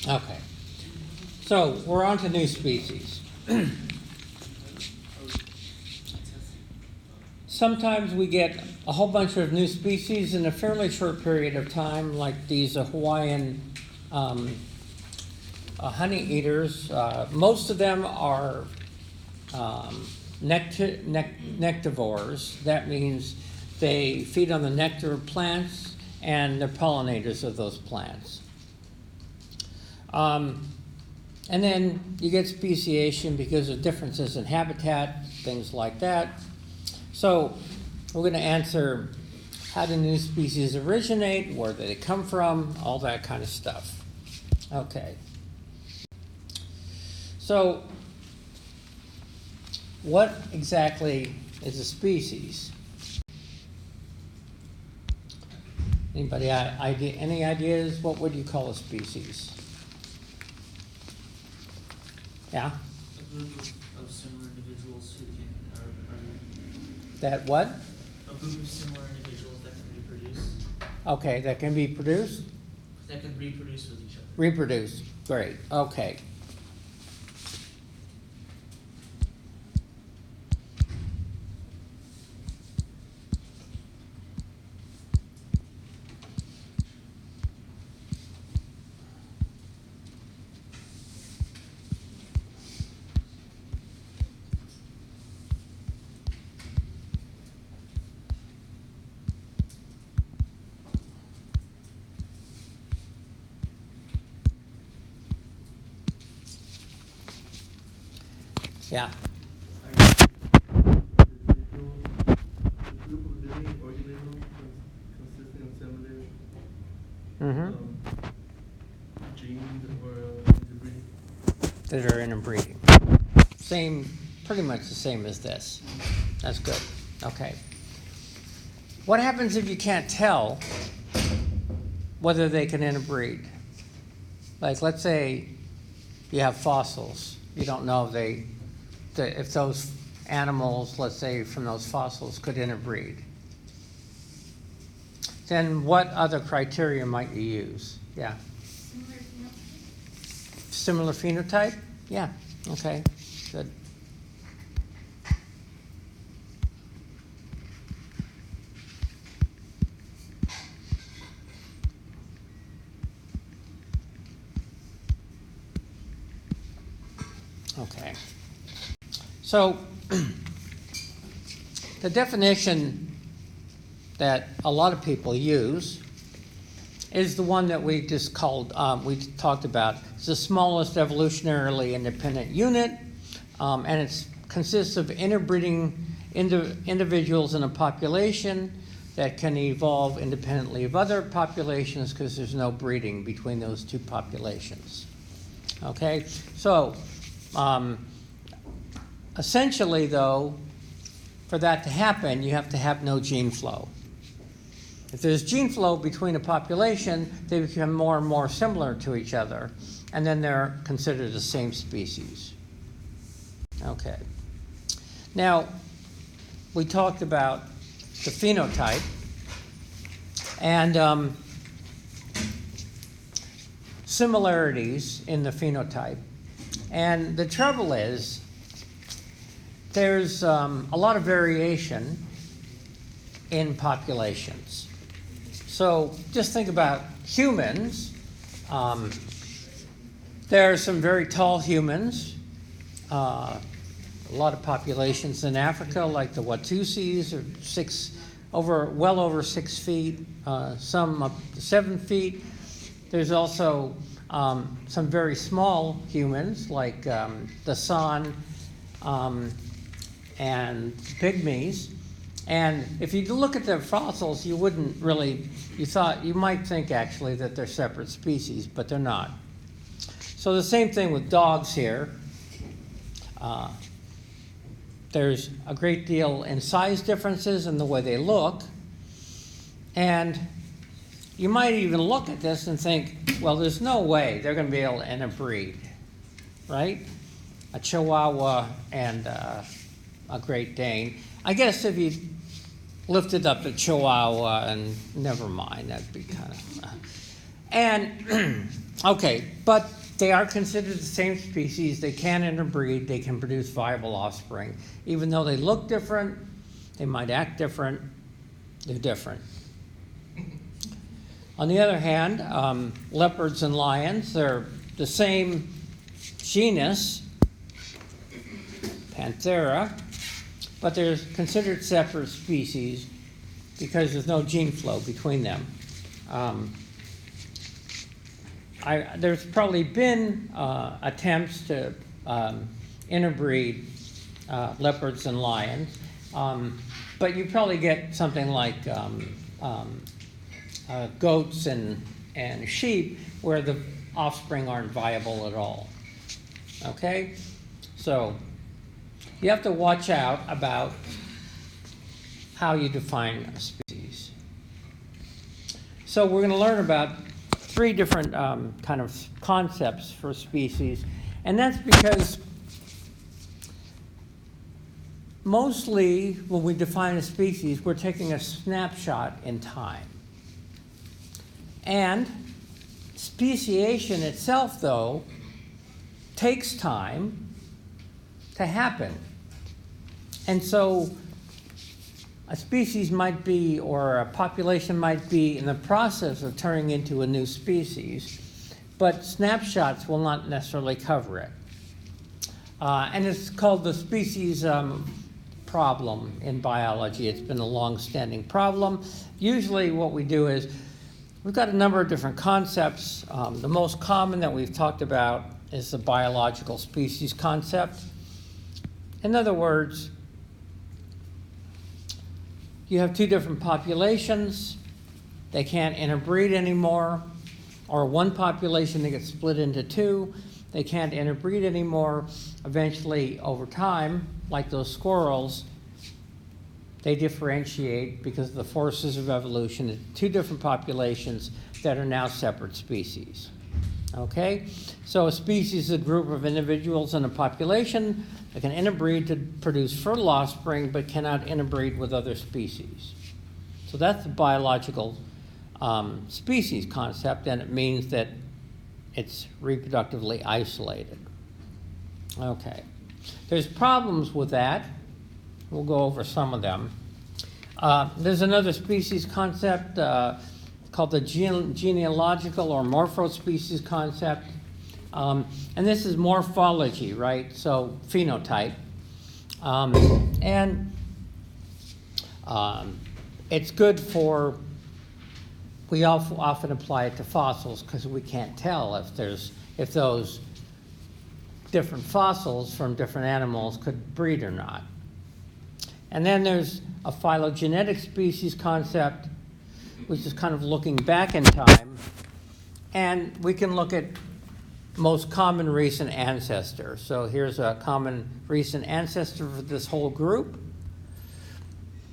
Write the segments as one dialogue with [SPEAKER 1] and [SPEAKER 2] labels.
[SPEAKER 1] Okay. So we're on to new species. Sometimes we get a whole bunch of new species in a fairly short period of time, like these Hawaiian honey eaters. Most of them are nectivores. That means they feed on the nectar of plants and they're pollinators of those plants. And then you get speciation because of differences in habitat, things like that. So we're going to answer how do new species originate, where do they come from, all that kind of stuff. Okay. So what exactly is a species? Anybody any ideas? What would you call a species? Yeah?
[SPEAKER 2] A group of similar individuals who can
[SPEAKER 1] That what?
[SPEAKER 2] a group of similar individuals that can reproduce.
[SPEAKER 1] Okay, that can be produced?
[SPEAKER 2] That can reproduce with each other.
[SPEAKER 1] Reproduce. Great. Okay. Yeah.
[SPEAKER 3] The group of living organisms consisting of similar
[SPEAKER 1] Mm-hmm.
[SPEAKER 3] genes or interbreeding.
[SPEAKER 1] That are interbreeding. Same, pretty much the same as this. That's good. Okay. What happens if you can't tell whether they can interbreed? Like, let's say you have fossils. You don't know if those animals, let's say from those fossils, could interbreed. Then what other criteria might you use? Yeah. Similar phenotype? Yeah. Okay. Good. Okay. So the definition that a lot of people use is the one that we just called, we talked about. It's the smallest evolutionarily independent unit, and it consists of interbreeding individuals in a population that can evolve independently of other populations because there's no breeding between those two populations. Okay, so essentially, though, for that to happen, you have to have no gene flow. If there's gene flow between a population, they become more and more similar to each other, and then they're considered the same species. Okay. Now, we talked about the phenotype, and similarities in the phenotype. And the trouble is, there's a lot of variation in populations. So just think about humans. There are some very tall humans. A lot of populations in Africa, like the Watusis, are well over 6 feet. Some up to 7 feet. There's also some very small humans, like the San and pygmies. And if you look at their fossils, you wouldn't really, you might think actually that they're separate species, but they're not. So the same thing with dogs here. There's a great deal in size differences in the way they look. And you might even look at this and think, well, there's no way they're going to be able to interbreed, right? A Chihuahua and a Great Dane. I guess if you lifted up a Chihuahua and never mind, that'd be kind of... And, okay, but they are considered the same species. They can interbreed. They can produce viable offspring. Even though they look different, they might act different, they're different. On the other hand, leopards and lions, they're the same genus, Panthera, but they're considered separate species because there's no gene flow between them. There's probably been attempts to interbreed leopards and lions, but you probably get something like goats and sheep where the offspring aren't viable at all. Okay? So you have to watch out about how you define a species. So we're going to learn about 3 different kind of concepts for species, and that's because mostly when we define a species, we're taking a snapshot in time. And speciation itself, though, takes time to happen. And so a species might be, or a population might be in the process of turning into a new species, but snapshots will not necessarily cover it. And it's called the species problem in biology. It's been a long-standing problem. Usually what we do is, we've got a number of different concepts. The most common that we've talked about is the biological species concept. In other words, you have 2 different populations. They can't interbreed anymore. Or one population that gets split into 2. They can't interbreed anymore. Eventually, over time, like those squirrels, they differentiate because of the forces of evolution into 2 different populations that are now separate species. Okay? So a species is a group of individuals in a population that can interbreed to produce fertile offspring but cannot interbreed with other species. So that's the biological species concept, and it means that it's reproductively isolated. Okay. There's problems with that. We'll go over some of them. There's another species concept called the genealogical or morphospecies concept. And this is morphology, right? So phenotype. It's good for, we often apply it to fossils because we can't tell if those different fossils from different animals could breed or not. And then there's a phylogenetic species concept, which is kind of looking back in time. And we can look at most common recent ancestor. So here's a common recent ancestor for this whole group.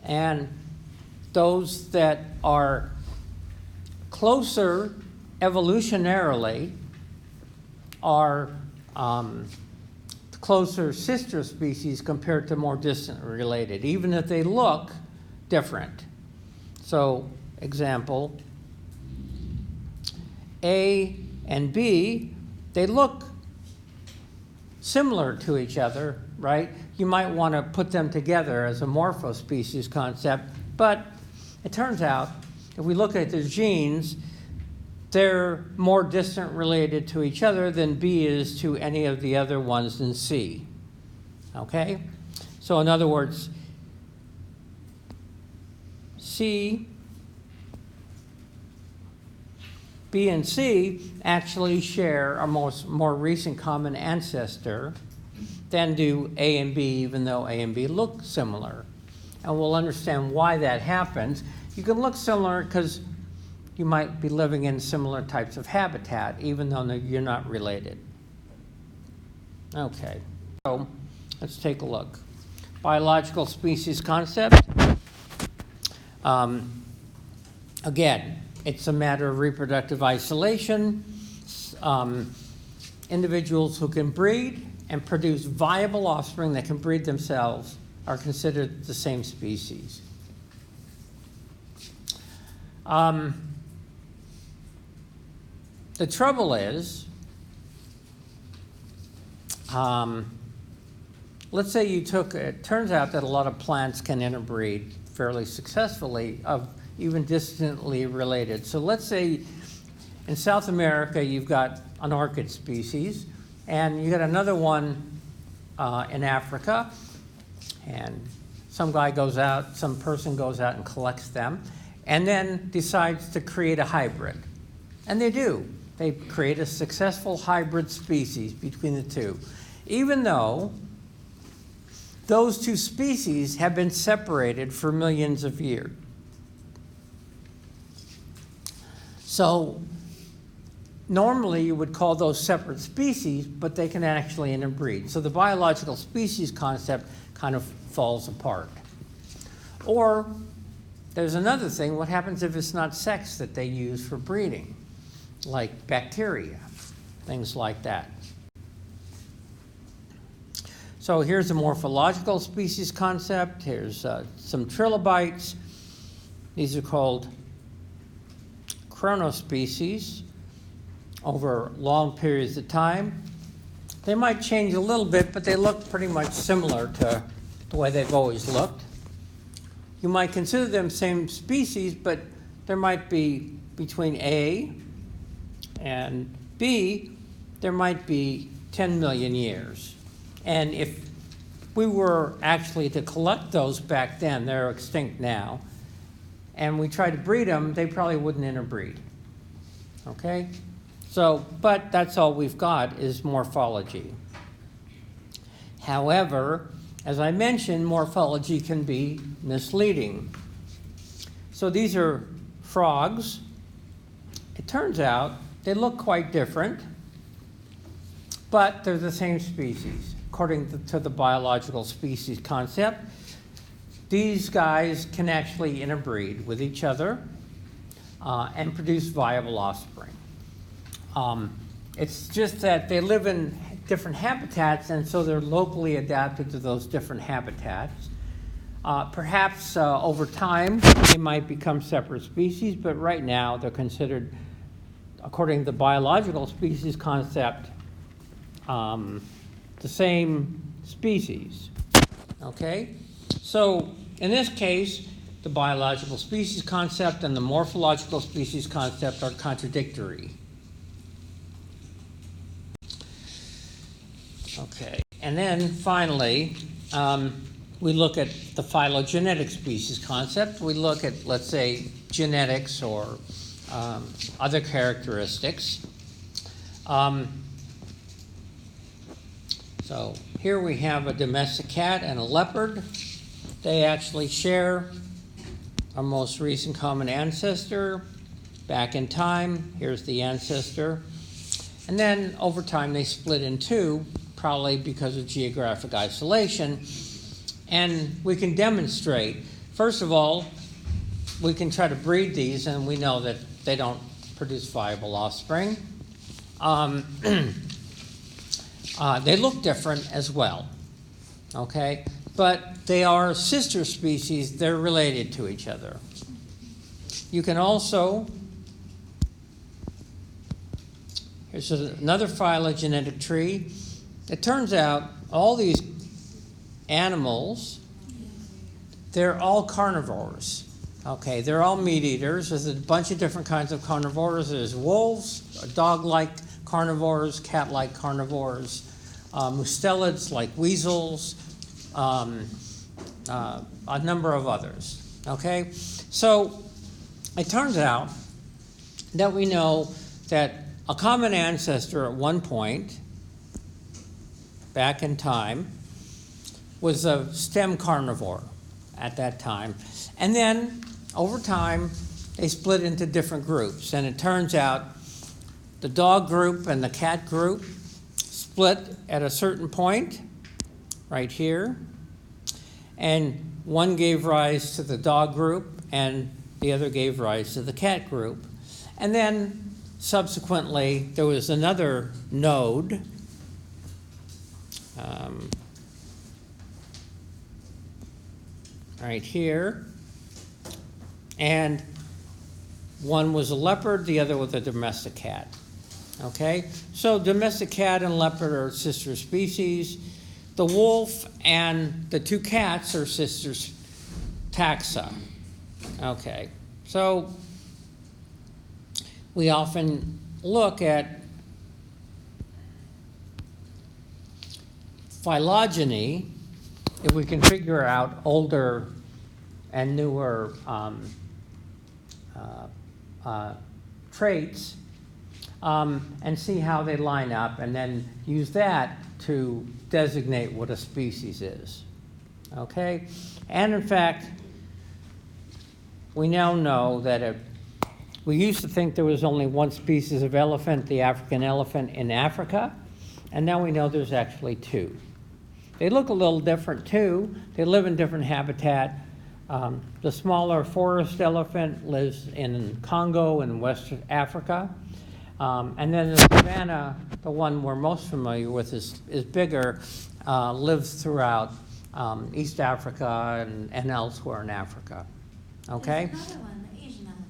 [SPEAKER 1] And those that are closer evolutionarily are closer sister species compared to more distant related, even if they look different. So, example, A and B, they look similar to each other, right? You might want to put them together as a morphospecies concept, but it turns out if we look at their genes, they're more distant related to each other than B is to any of the other ones in C. Okay? So in other words, C, B and C actually share a more recent common ancestor than do A and B, even though A and B look similar. And we'll understand why that happens. You can look similar because you might be living in similar types of habitat, even though you're not related. Okay, so let's take a look. Biological species concept. Again, it's a matter of reproductive isolation. Individuals who can breed and produce viable offspring that can breed themselves are considered the same species. The trouble is, let's say it turns out that a lot of plants can interbreed fairly successfully of even distantly related. So let's say in South America you've got an orchid species, and you got another one in Africa, and some person goes out and collects them, and then decides to create a hybrid. And they do. They create a successful hybrid species between the two, even though those two species have been separated for millions of years. So normally you would call those separate species, but they can actually interbreed. So the biological species concept kind of falls apart. Or there's another thing, what happens if it's not sex that they use for breeding, like bacteria, things like that. So here's the morphological species concept. Here's some trilobites. These are called chronospecies over long periods of time. They might change a little bit, but they look pretty much similar to the way they've always looked. You might consider them same species, but there might be between A and B, there might be 10 million years. And if we were actually to collect those back then, they're extinct now, and we tried to breed them, they probably wouldn't interbreed. Okay? So, but that's all we've got is morphology. However, as I mentioned, morphology can be misleading. So these are frogs. It turns out they look quite different, but they're the same species, according to the biological species concept. These guys can actually interbreed with each other and produce viable offspring. It's just that they live in different habitats, and so they're locally adapted to those different habitats. Perhaps over time they might become separate species, but right now they're considered, according to the biological species concept, the same species. Okay? So in this case, the biological species concept and the morphological species concept are contradictory. Okay, and then finally, we look at the phylogenetic species concept. We look at, let's say, genetics or other characteristics. So here we have a domestic cat and a leopard. They actually share our most recent common ancestor back in time. Here's the ancestor. And then over time they split in two, probably because of geographic isolation. And we can demonstrate, first of all, we can try to breed these, and we know that they don't produce viable offspring. They look different as well, okay? But they are sister species, they're related to each other. You can also, here's another phylogenetic tree. It turns out all these animals, they're all carnivores. Okay, they're all meat eaters. There's a bunch of different kinds of carnivores. There's wolves, dog-like carnivores, cat-like carnivores, mustelids like weasels, a number of others. Okay, so it turns out that we know that a common ancestor at one point, back in time, was a stem carnivore at that time. And then, over time, they split into different groups. And it turns out the dog group and the cat group split at a certain point, right here. And one gave rise to the dog group, and the other gave rise to the cat group. And then, subsequently, there was another node, right here, and one was a leopard, the other was a domestic cat. Okay, so domestic cat and leopard are sister species. The wolf and the two cats are sister taxa. Okay, so we often look at phylogeny if we can figure out older and newer traits and see how they line up, and then use that to designate what a species is. Okay? And in fact, we now know that we used to think there was only one species of elephant, the African elephant in Africa, and now we know there's actually two. They look a little different too. They live in different habitat. The smaller forest elephant lives in Congo and West Africa. And then the savanna, the one we're most familiar with, is bigger, lives throughout East Africa and elsewhere in Africa. Okay?
[SPEAKER 4] There's another one, the Asian elephant.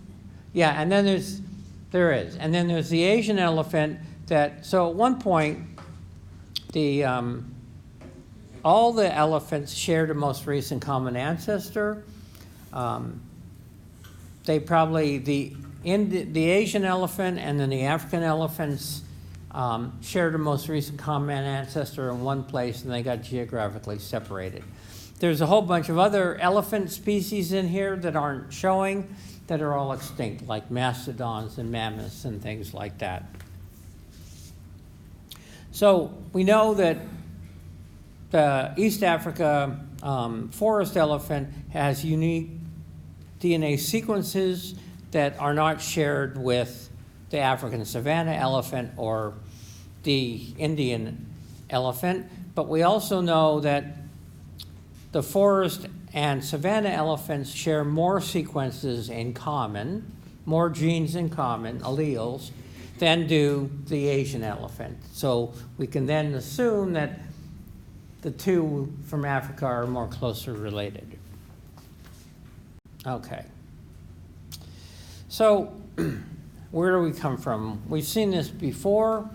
[SPEAKER 1] Yeah, and then there is. And then there's the Asian elephant so at one point, all the elephants shared a most recent common ancestor. They probably, the Asian elephant and then the African elephants shared a most recent common ancestor in one place, and they got geographically separated. There's a whole bunch of other elephant species in here that aren't showing, that are all extinct, like mastodons and mammoths and things like that. So we know that the East Africa forest elephant has unique DNA sequences that are not shared with the African savanna elephant or the Indian elephant. But we also know that the forest and savanna elephants share more sequences in common, more genes in common, alleles, than do the Asian elephant. So we can then assume that the two from Africa are more closely related. Okay. So where do we come from? We've seen this before,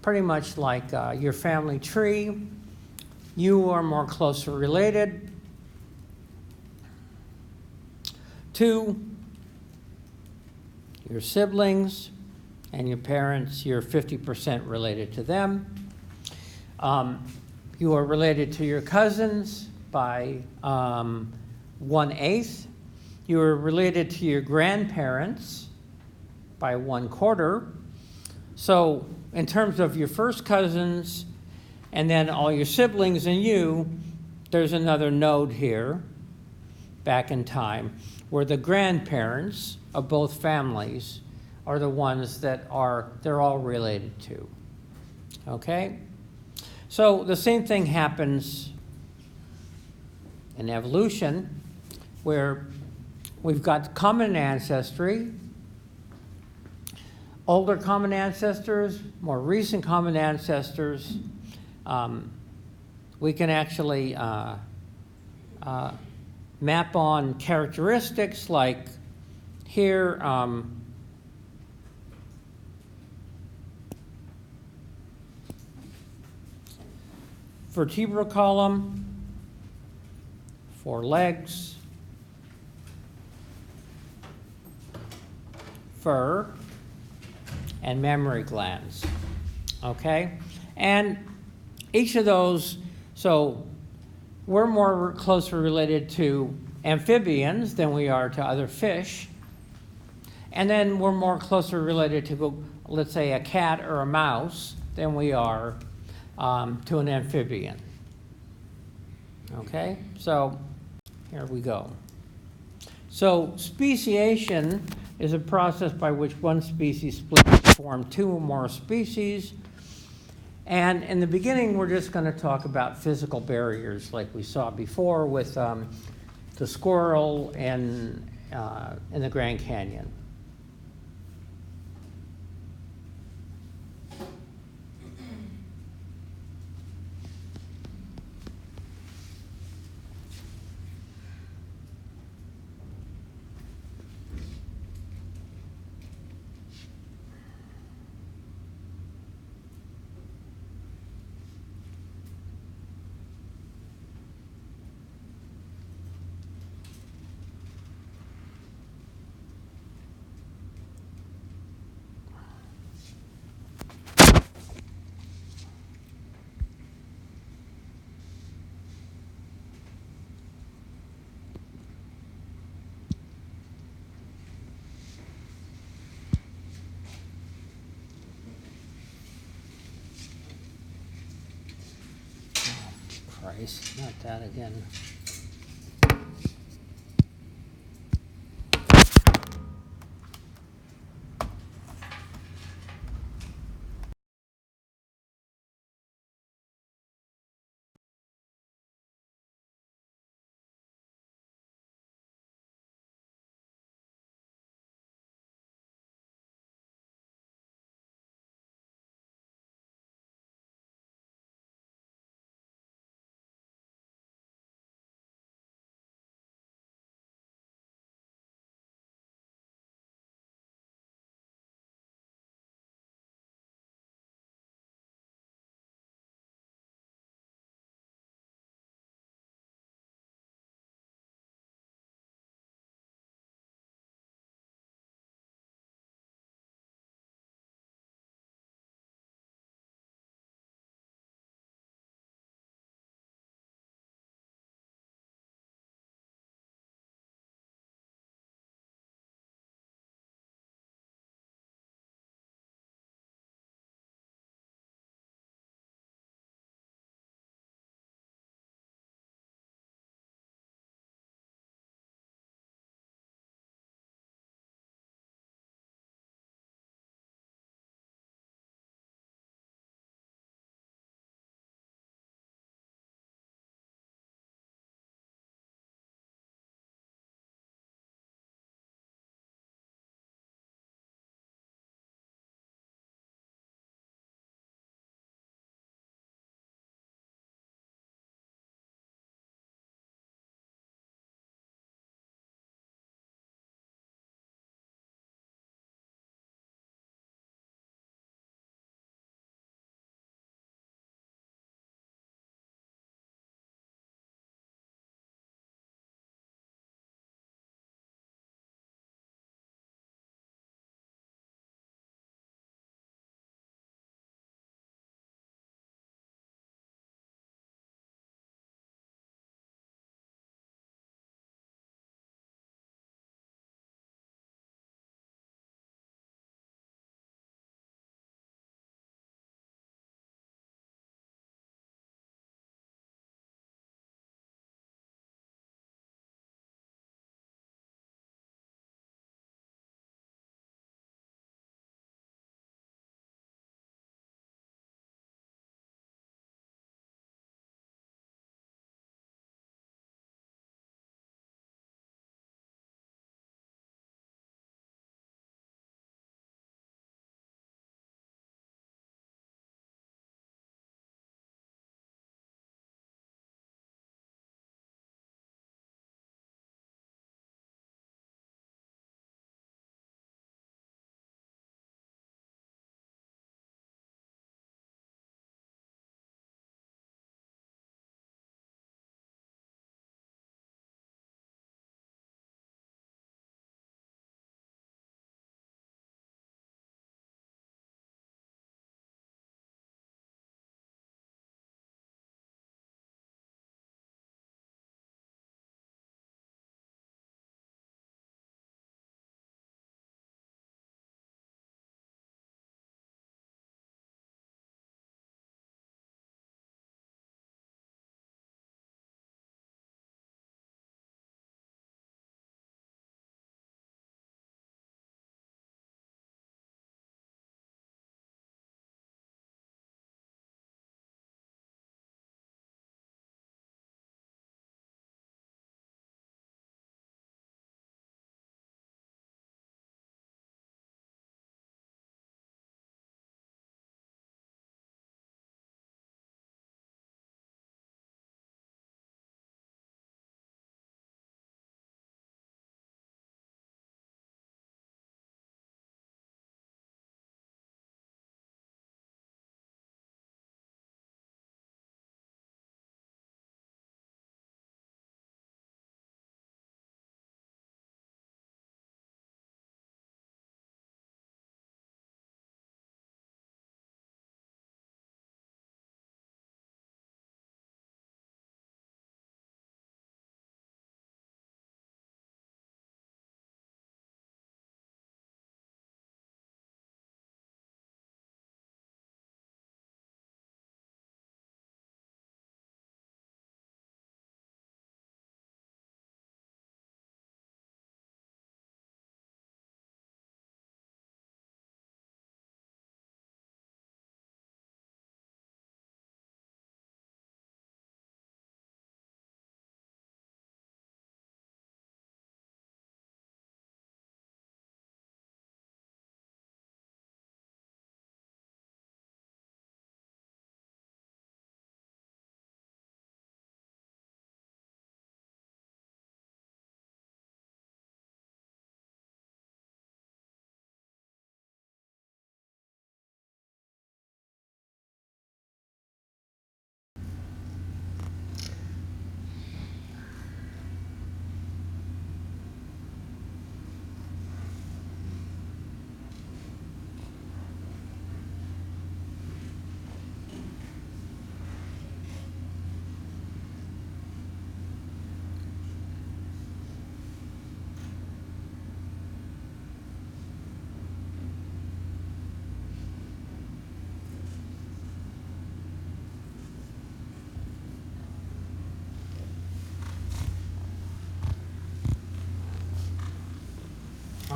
[SPEAKER 1] pretty much like your family tree. You are more closely related to your siblings and your parents. You're 50% related to them. You are related to your cousins by 1/8. You are related to your grandparents by 1/4. So in terms of your first cousins and then all your siblings and you, there's another node here back in time where the grandparents of both families are the ones that they're all related to. Okay? So the same thing happens in evolution, where we've got common ancestry, older common ancestors, more recent common ancestors. We can actually map on characteristics like here, vertebral column, 4 legs, fur, and mammary glands. Okay? And each of those, so we're more closely related to amphibians than we are to other fish. And then we're more closely related to, let's say, a cat or a mouse than we are to an amphibian. Okay, so here we go. So speciation is a process by which one species splits to form 2 or more species. And in the beginning, we're just going to talk about physical barriers like we saw before with the squirrel in the Grand Canyon. erase, not that again.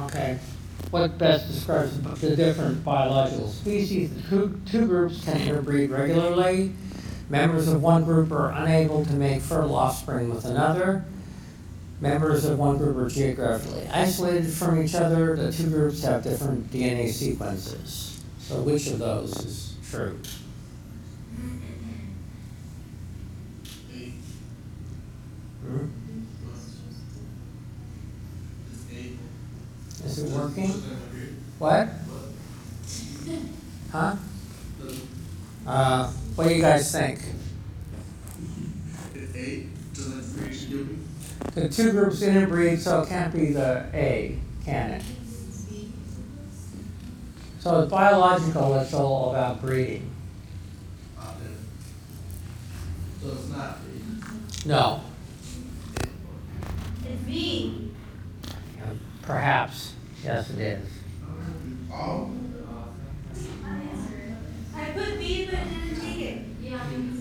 [SPEAKER 1] Okay. What best describes the different biological species? The two groups can interbreed regularly. Members of one group are unable to make fertile offspring with another. Members of one group are geographically isolated from each other. The two groups have different DNA sequences. So which of those is true? Hmm? Is it working? What? Huh? What do you guys think? The two groups interbreed, so it can't be the A, can it? So it's biological, it's all about breeding.
[SPEAKER 3] So it's not.
[SPEAKER 1] No.
[SPEAKER 4] It's B.
[SPEAKER 1] Perhaps. Yes, it is.
[SPEAKER 3] Oh.
[SPEAKER 4] I put B, but it didn't take it. Yeah.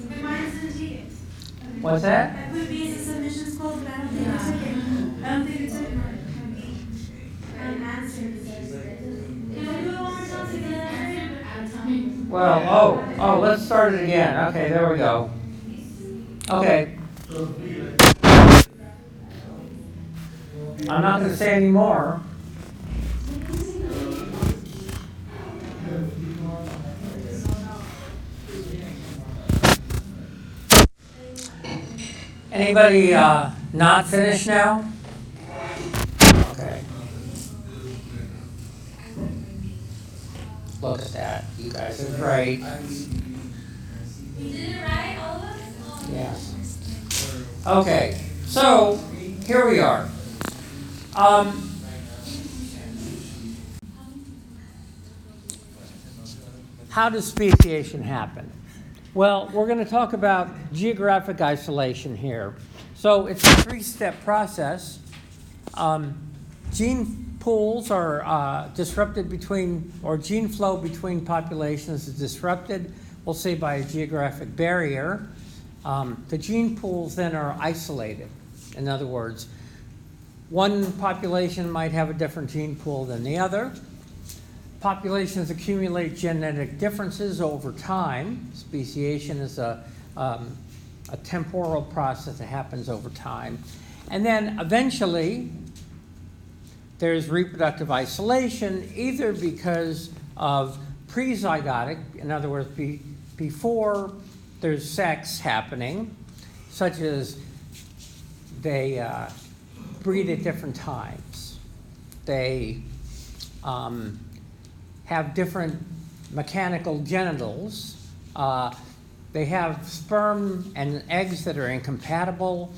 [SPEAKER 4] But mine didn't take it.
[SPEAKER 1] What's that?
[SPEAKER 4] I put B as a submission code, but I don't think it took it. I don't think it took my B. Answer. Can we do it one more time to get an answer?
[SPEAKER 1] Well, oh, let's start it again. Okay, there we go. Okay. I'm not going to say any more. Anybody not finished now? Okay. Look at that. You guys are great.
[SPEAKER 4] We did it right, all of us?
[SPEAKER 1] Yes. Okay, so here we are. How does speciation happen? Well, we're going to talk about geographic isolation here. So it's a three-step process. Gene pools are disrupted between, or gene flow between populations is disrupted, we'll say by a geographic barrier. The gene pools then are isolated. In other words, one population might have a different gene pool than the other. Populations accumulate genetic differences over time. Speciation is a temporal process that happens over time. And then eventually, there's reproductive isolation, either because of prezygotic, in other words, before there's sex happening, such as they breed at different times. They have different mechanical genitals. They have sperm and eggs that are incompatible.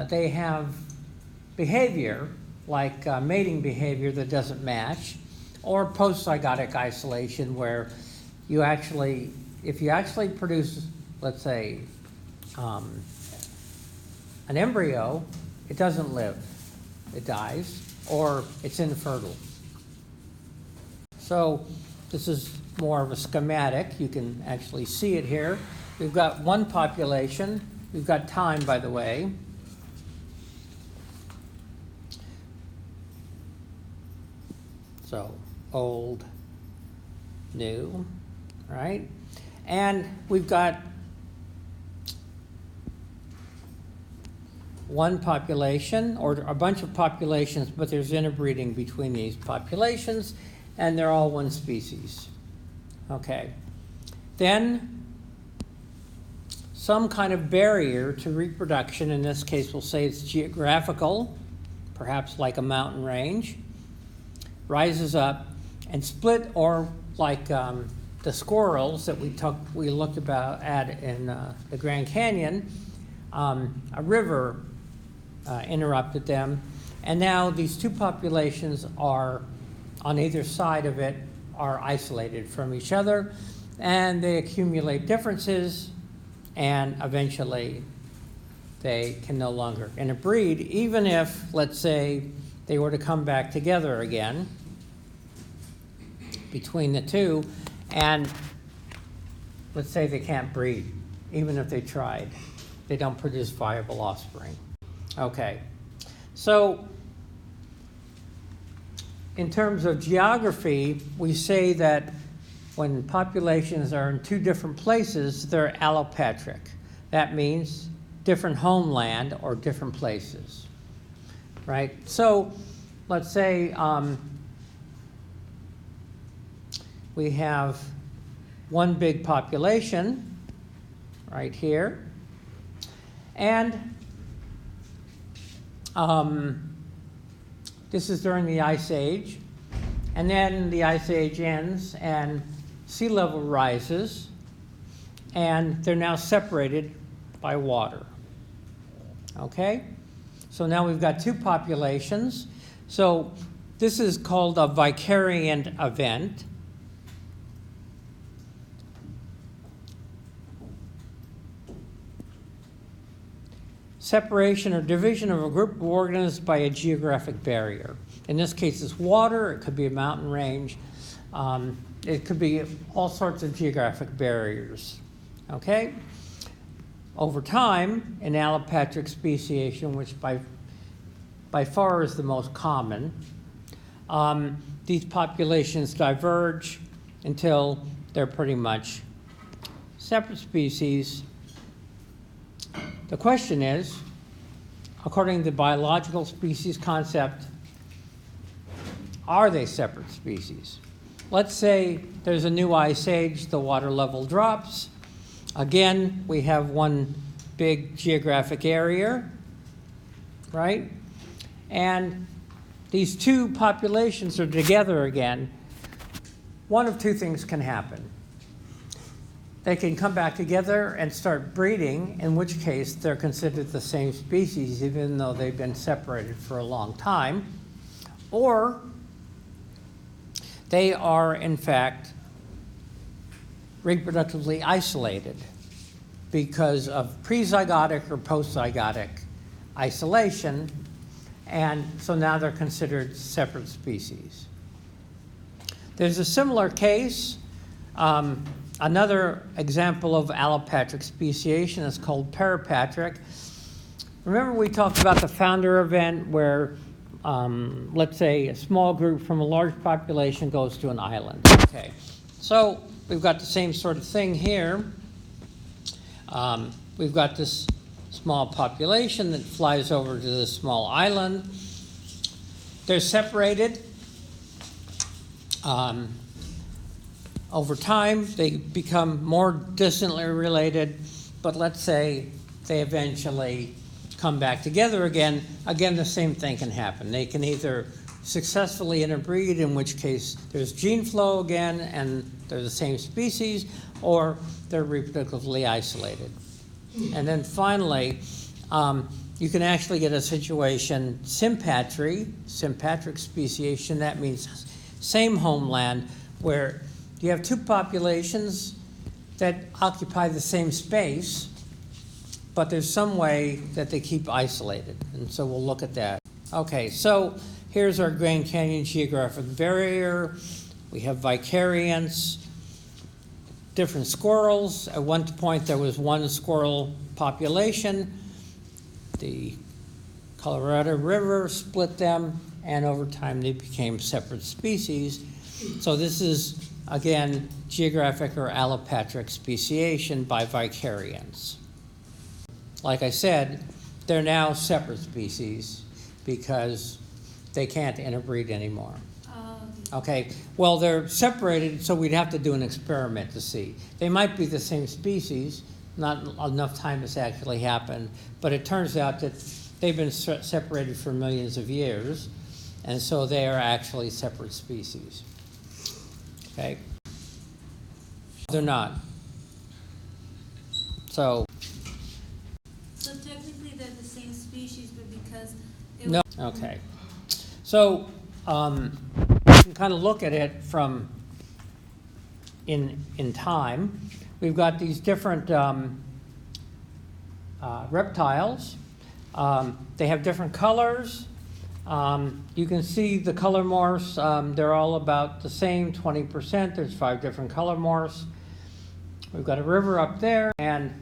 [SPEAKER 1] They have behavior, like mating behavior that doesn't match, or post-zygotic isolation where you actually, if you actually produce, let's say, an embryo, it doesn't live, it dies, or it's infertile. So this is more of a schematic. You can actually see it here. We've got one population. We've got time, by the way. So old, new, right? And we've got one population, or a bunch of populations, but there's interbreeding between these populations, and they're all one species. Okay. Then some kind of barrier to reproduction, in this case we'll say it's geographical, perhaps like a mountain range, rises up and split, or like the squirrels that we looked at in the Grand Canyon, a river interrupted them, and now these two populations are on either side of it are isolated from each other, and they accumulate differences, and eventually they can no longer interbreed, even if, let's say, they were to come back together again between the two, and let's say they can't breed, even if they tried. They don't produce viable offspring. Okay, so in terms of geography, we say that when populations are in two different places, they're allopatric. That means different homeland or different places, right? So let's say we have one big population right here, and this is during the Ice Age, and then the Ice Age ends and sea level rises, and they're now separated by water. Okay? So now we've got two populations. So this is called a vicariant event. Separation or division of a group of organisms by a geographic barrier. In this case, it's water. It could be a mountain range. It could be all sorts of geographic barriers. Okay? Over time, in allopatric speciation, which by far is the most common, these populations diverge until they're pretty much separate species. The question is, according to the biological species concept, are they separate species? Let's say there's a new ice age, the water level drops. Again, we have one big geographic area, right? And these two populations are together again. One of two things can happen. They can come back together and start breeding, in which case they're considered the same species, even though they've been separated for a long time. Or they are, in fact, reproductively isolated because of prezygotic or postzygotic isolation, and so now they're considered separate species. There's a similar case. Another example of allopatric speciation is called parapatric. Remember we talked about the founder event where, let's say, a small group from a large population goes to an island. Okay, so we've got the same sort of thing here. We've got this small population that flies over to this small island. They're separated. Over time, they become more distantly related, but let's say they eventually come back together again. Again, the same thing can happen. They can either successfully interbreed, in which case there's gene flow again and they're the same species, or they're reproductively isolated. And then finally, you can actually get a situation, sympatry, sympatric speciation. That means same homeland, where you have two populations that occupy the same space, but there's some way that they keep isolated. And so we'll look at that. Okay, so here's our Grand Canyon geographic barrier. We have vicariants, different squirrels. At one point, there was one squirrel population. The Colorado River split them, and over time, they became separate species. So this is, again, geographic or allopatric speciation by vicariants. Like I said, they're now separate species because they can't interbreed anymore. Okay, well, they're separated, so we'd have to do an experiment to see. They might be the same species, not enough time has actually happened, but it turns out that they've been separated for millions of years, and so they are actually separate species. Okay? They're not. So
[SPEAKER 4] technically they're the same species, but because
[SPEAKER 1] no. Okay. So you can kind of look at it from in time. We've got these different reptiles. They have different colors. You can see the color morphs. They're all about the same, 20%. There's 5 different color morphs. We've got a river up there, and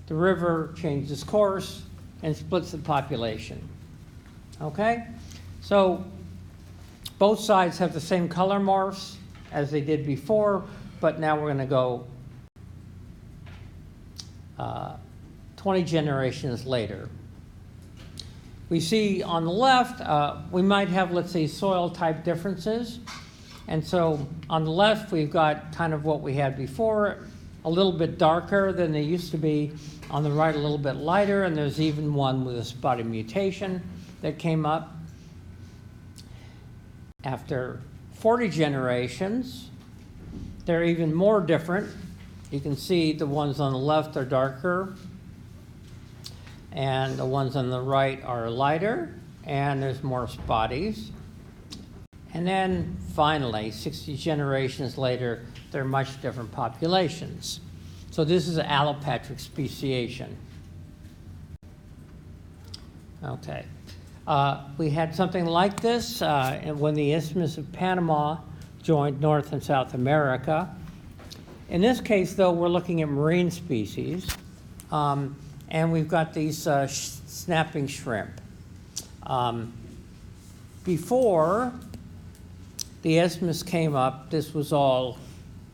[SPEAKER 1] the river changes course and splits the population. Okay? So Both sides have the same color morphs as they did before, but now we're going to go 20 generations later. We see on the left, we might have, let's say, soil type differences. And so on the left, we've got kind of what we had before, a little bit darker than they used to be. On the right, a little bit lighter, and there's even one with a spotted mutation that came up. After 40 generations, they're even more different. You can see the ones on the left are darker, and the ones on the right are lighter, and there's more spotties. And then finally, 60 generations later, they're much different populations. So this is allopatric speciation. Okay. We had something like this when the Isthmus of Panama joined North and South America. In this case, though, we're looking at marine species, and we've got these snapping shrimp. Before the isthmus came up, this was all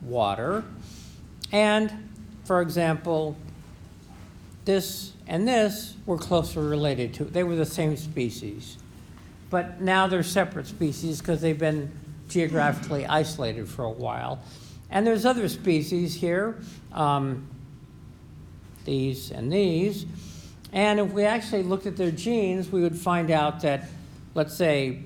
[SPEAKER 1] water, and, for example, this and this were closer related to, they were the same species. But now they're separate species because they've been geographically isolated for a while. And there's other species here, these and these. And if we actually looked at their genes, we would find out that, let's say,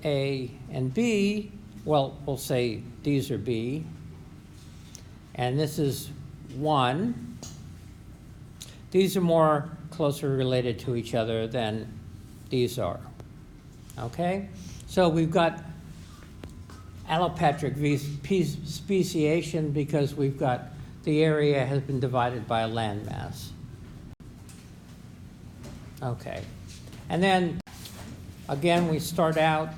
[SPEAKER 1] A and B, well, we'll say these are B, and this is 1. These are more closely related to each other than these are, okay? So we've got allopatric speciation because we've got the area has been divided by a landmass. Okay, and then again we start out,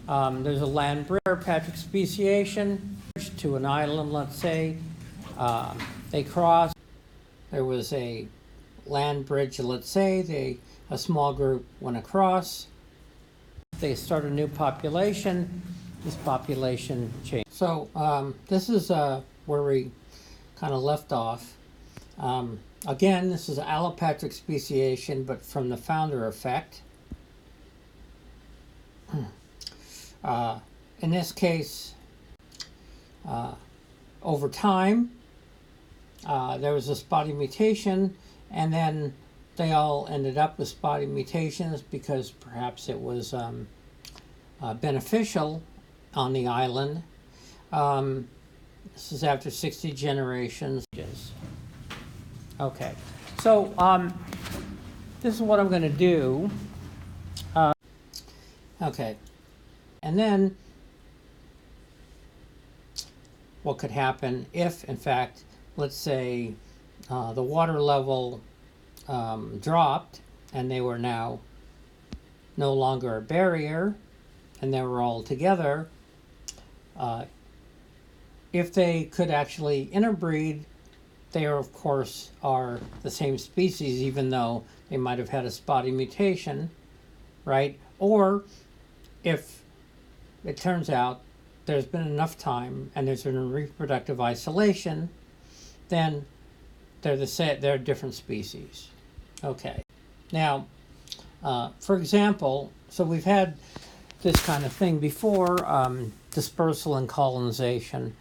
[SPEAKER 1] there's a land bridge, allopatric speciation to an island, let's say. They cross, there was a land bridge, let's say, a small group went across, they start a new population, this population changed. So this is where we kind of left off. Again, this is allopatric speciation, but from the founder effect. In this case, over time, there was a spotty mutation, and then they all ended up with spotty mutations because perhaps it was beneficial on the island. This is after 60 generations. Okay, so this is what I'm going to do. Okay, and then what could happen if, in fact, let's say the water level dropped and they were now no longer a barrier and they were all together. If they could actually interbreed, they are, of course, are the same species, even though they might have had a spotty mutation, right? Or if it turns out there's been enough time and there's been a reproductive isolation, then they're different species. Okay. Now, for example, so we've had this kind of thing before, dispersal and colonization.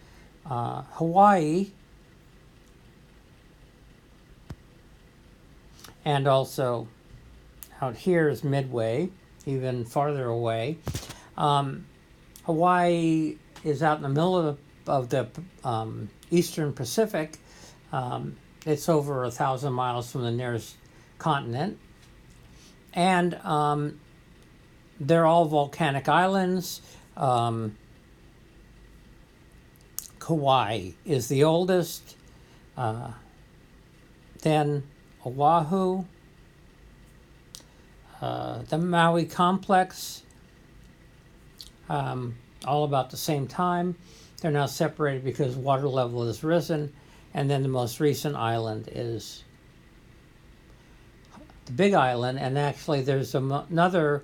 [SPEAKER 1] Hawaii and also out here is Midway, even farther away. Hawaii is out in the middle of the Eastern Pacific. It's over 1,000 miles from the nearest continent. And they're all volcanic islands. Kauai is the oldest. Then Oahu. The Maui complex. All about the same time. They're now separated because water level has risen. And then the most recent island is the Big Island. And actually there's another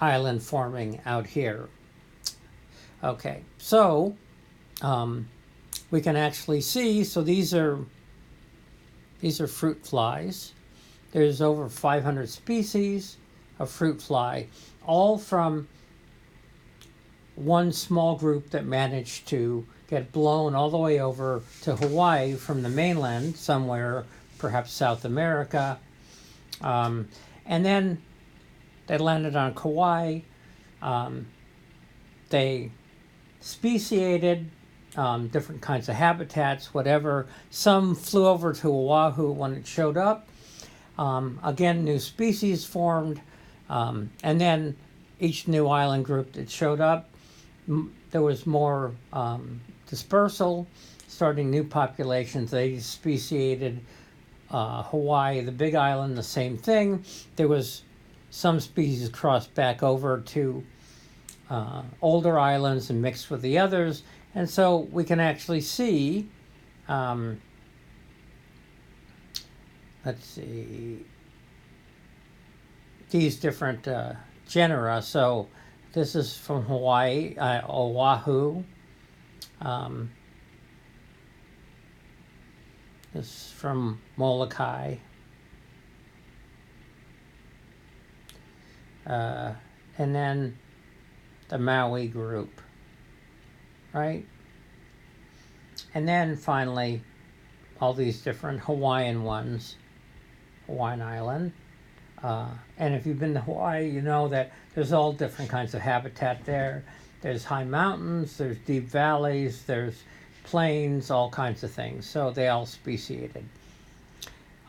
[SPEAKER 1] island forming out here. Okay, so we can actually see, so these are fruit flies. There's over 500 species of fruit fly, all from one small group that managed to get blown all the way over to Hawaii from the mainland, somewhere, perhaps South America. And then they landed on Kauai. They speciated, different kinds of habitats, whatever. Some flew over to Oahu when it showed up. Again, new species formed. And then each new island group that showed up, there was more dispersal, starting new populations. They speciated Hawaii, the Big Island, the same thing. There was some species crossed back over to older islands and mixed with the others. And so we can actually see, let's see, these different genera. So this is from Hawaii, Oahu. This is from Molokai. And then the Maui group, right? And then finally, all these different Hawaiian ones, Hawaiian Island. And if you've been to Hawaii, you know that there's all different kinds of habitat there. There's high mountains, there's deep valleys, there's plains, all kinds of things. So they all speciated.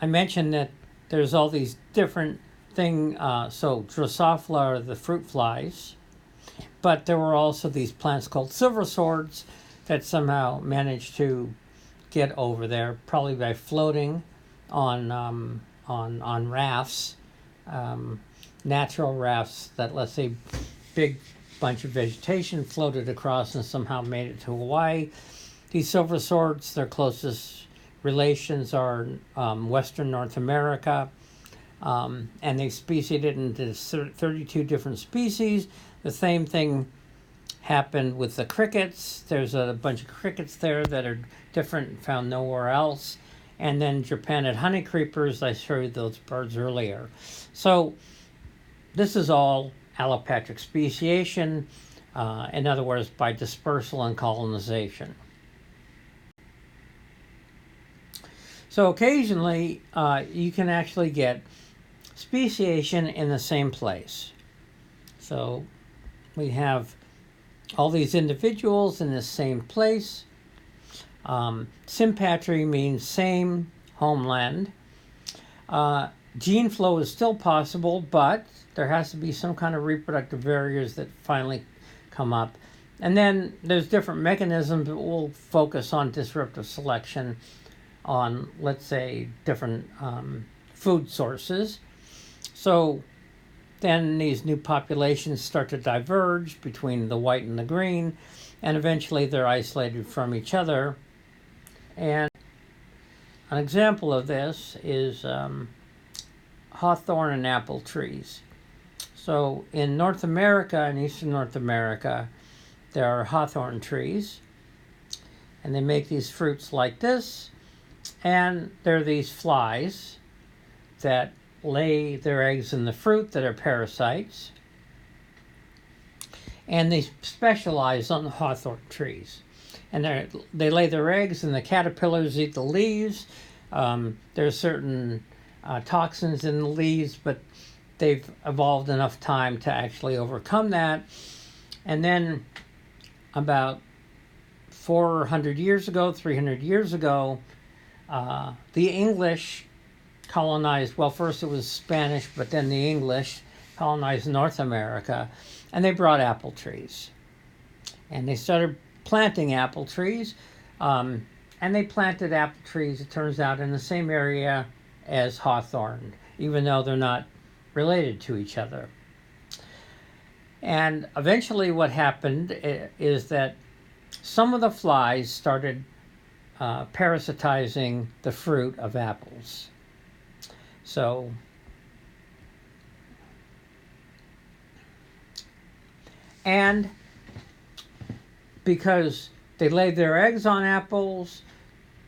[SPEAKER 1] I mentioned that there's all these different things. So Drosophila are the fruit flies, but there were also these plants called silver swords that somehow managed to get over there, probably by floating on rafts, natural rafts that, let's say, big bunch of vegetation floated across and somehow made it to Hawaii. These silver swords, their closest relations are Western North America, and they speciated into 32 different species. The same thing happened with the crickets. There's a bunch of crickets there that are different, found nowhere else. And then Japan had honey creepers. I showed you those birds earlier. So this is all allopatric speciation, in other words, by dispersal and colonization. So occasionally, you can actually get speciation in the same place. So we have all these individuals in the same place. Sympatry means same homeland. Gene flow is still possible, but there has to be some kind of reproductive barriers that finally come up. And then there's different mechanisms that will focus on disruptive selection on, let's say, different food sources. So then these new populations start to diverge between the white and the green, and eventually they're isolated from each other. And an example of this is hawthorn and apple trees. So in North America, in eastern North America, there are hawthorn trees, and they make these fruits like this, and there are these flies that lay their eggs in the fruit that are parasites, and they specialize on the hawthorn trees. And they lay their eggs, and the caterpillars eat the leaves. There's certain toxins in the leaves, but they've evolved enough time to actually overcome that. And then about 400 years ago, 300 years ago, the English colonized, well, first it was Spanish, but then the English colonized North America, and they brought apple trees. And they started planting apple trees, and they planted apple trees, it turns out, in the same area as hawthorn, even though they're not related to each other. And eventually what happened is that some of the flies started parasitizing the fruit of apples. So And because they laid their eggs on apples,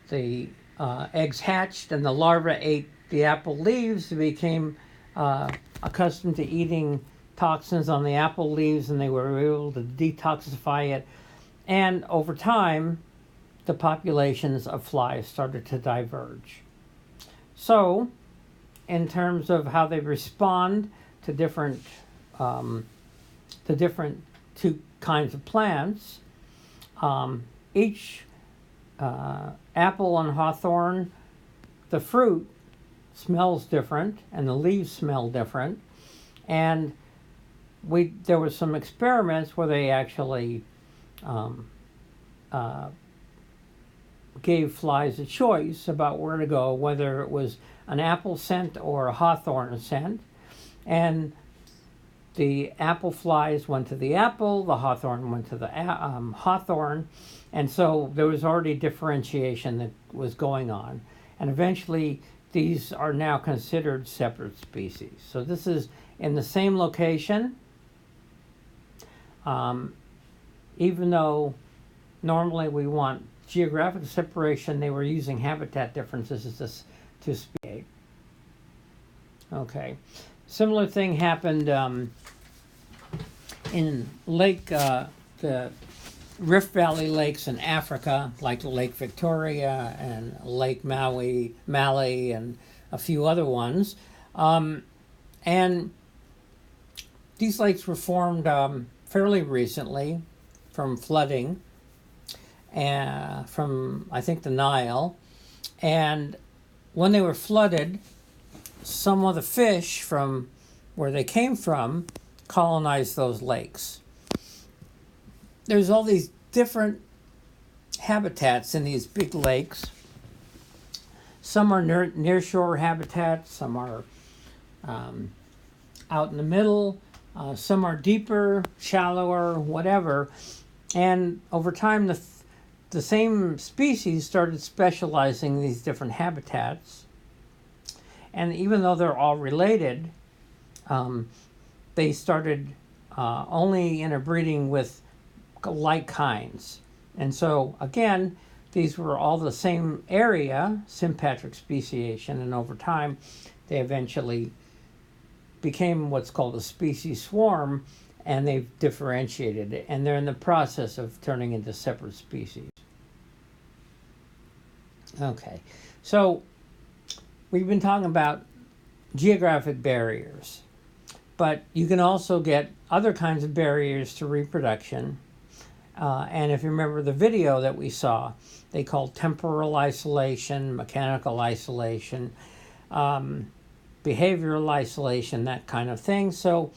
[SPEAKER 1] the eggs hatched and the larvae ate the apple leaves. They became accustomed to eating toxins on the apple leaves, and they were able to detoxify it. And over time, the populations of flies started to diverge. So, in terms of how they respond to different two kinds of plants, each apple and hawthorn, the fruit smells different and the leaves smell different. And there were some experiments where they actually gave flies a choice about where to go, whether it was an apple scent or a hawthorn scent. And the apple flies went to the apple, the hawthorn went to the hawthorn, and so there was already differentiation that was going on. And eventually, these are now considered separate species. So this is in the same location, even though normally we want geographic separation, they were using habitat differences to speak. Okay. Similar thing happened in the Rift Valley lakes in Africa, like Lake Victoria and Lake Mali, and a few other ones. And these lakes were formed fairly recently from flooding from, I think, the Nile. And when they were flooded, some of the fish from where they came from colonized those lakes. There's all these different habitats in these big lakes. Some are nearshore habitats, some are out in the middle, some are deeper, shallower, whatever. And over time, the same species started specializing in these different habitats. And even though they're all related, they started only interbreeding with like kinds. And so, again, these were all the same area, sympatric speciation, and over time, they eventually became what's called a species swarm, and they've differentiated, and they're in the process of turning into separate species. Okay, so we've been talking about geographic barriers, but you can also get other kinds of barriers to reproduction. And if you remember the video that we saw, they called temporal isolation, mechanical isolation, behavioral isolation, that kind of thing. So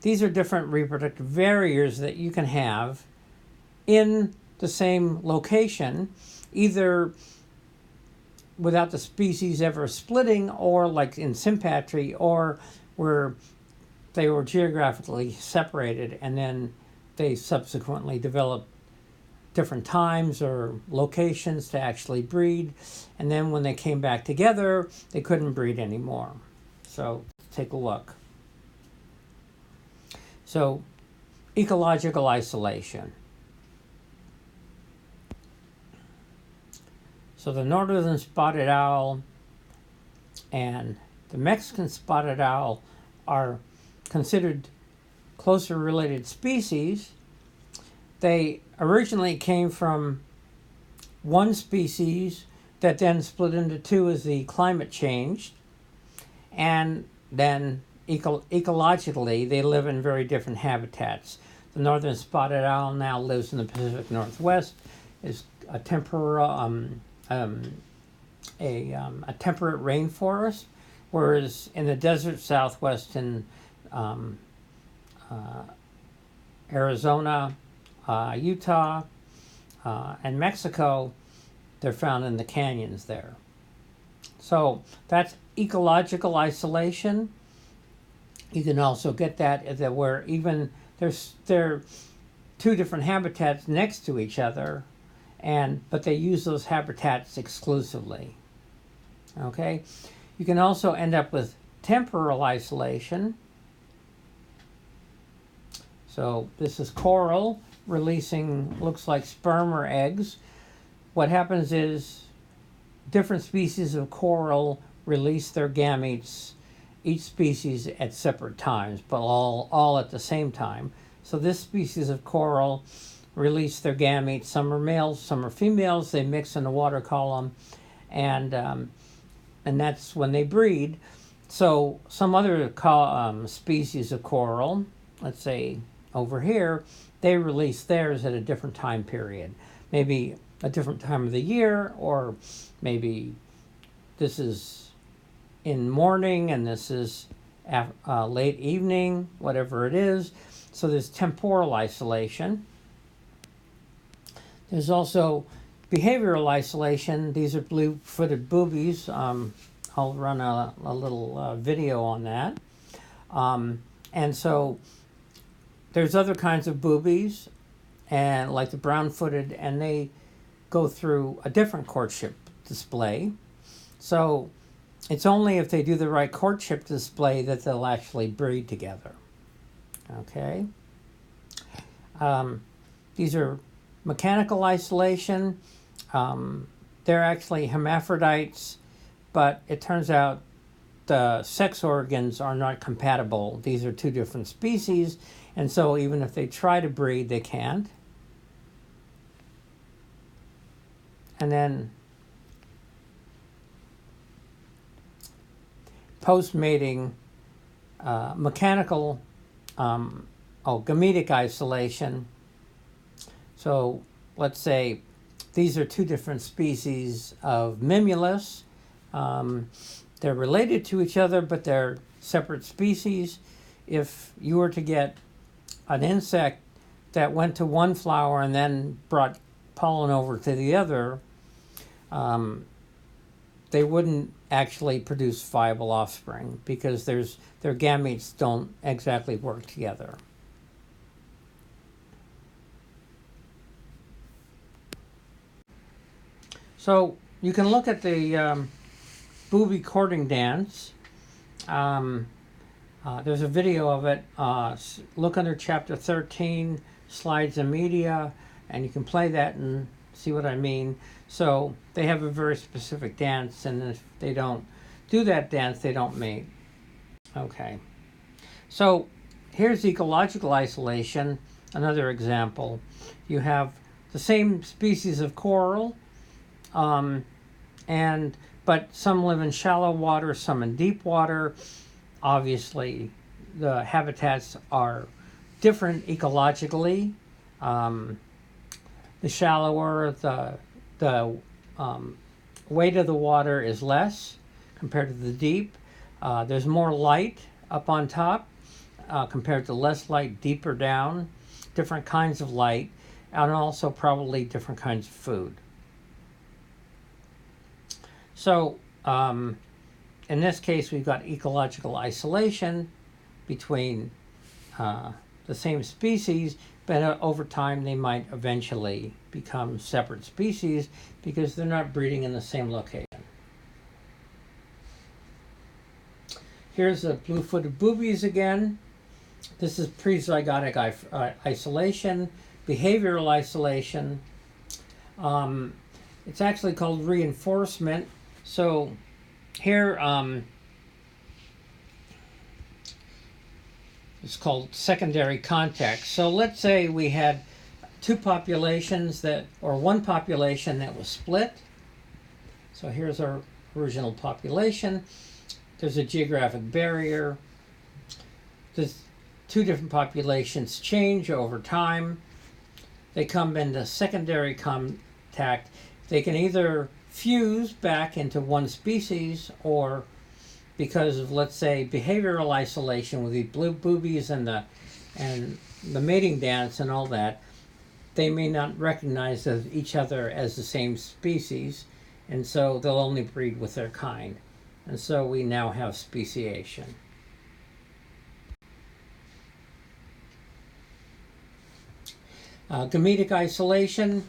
[SPEAKER 1] these are different reproductive barriers that you can have in the same location, either without the species ever splitting, or like in sympatry, or where they were geographically separated and then they subsequently developed different times or locations to actually breed, and then when they came back together, they couldn't breed anymore. So take a look. So ecological isolation. So the northern spotted owl and the Mexican spotted owl are considered closer related species. They originally came from one species that then split into two as the climate changed. And then ecologically, they live in very different habitats. The northern spotted owl now lives in the Pacific Northwest, is a temperate rainforest, whereas in the desert Southwest in Arizona, Utah, and Mexico, they're found in the canyons there. So that's ecological isolation. You can also get that where even there are two different habitats next to each other, but they use those habitats exclusively. Okay, you can also end up with temporal isolation. So this is coral releasing, looks like sperm or eggs. What happens is different species of coral release their gametes, each species at separate times, but all at the same time. So this species of coral release their gametes. Some are males, some are females. They mix in the water column, and that's when they breed. So some other species of coral, let's say over here, they release theirs at a different time period. Maybe a different time of the year, or maybe this is in morning and this is late evening, whatever it is. So there's temporal isolation. There's also behavioral isolation. These are blue-footed boobies. I'll run a little video on that. And so there's other kinds of boobies, and like the brown-footed, and they go through a different courtship display. So it's only if they do the right courtship display that they'll actually breed together. Okay. These are mechanical isolation. They're actually hermaphrodites, but it turns out the sex organs are not compatible. These are two different species, and so even if they try to breed, they can't. And then post-mating mechanical gametic isolation. So let's say these are two different species of mimulus. They're related to each other, but they're separate species. If you were to get an insect that went to one flower and then brought pollen over to the other, they wouldn't actually produce viable offspring because their gametes don't exactly work together. So you can look at the booby courting dance. There's a video of it. Look under chapter 13, slides and media, and you can play that and see what I mean. So they have a very specific dance, and if they don't do that dance, they don't mate. Okay. So here's ecological isolation, another example. You have the same species of coral, but some live in shallow water, some in deep water. Obviously, the habitats are different ecologically. The shallower, the weight of the water is less compared to the deep. There's more light up on top compared to less light deeper down. Different kinds of light, and also probably different kinds of food. So in this case, we've got ecological isolation between the same species, but over time they might eventually become separate species because they're not breeding in the same location. Here's the blue-footed boobies again. This is prezygotic isolation, behavioral isolation. It's actually called reinforcement. So here it's called secondary contact. So let's say we had two populations or one population that was split. So here's our original population. There's a geographic barrier. There's two different populations change over time. They come into secondary contact. They can either fuse back into one species, or because of, let's say, behavioral isolation with the blue boobies and the mating dance and all that, they may not recognize each other as the same species, and so they'll only breed with their kind. And so we now have speciation. Gametic isolation.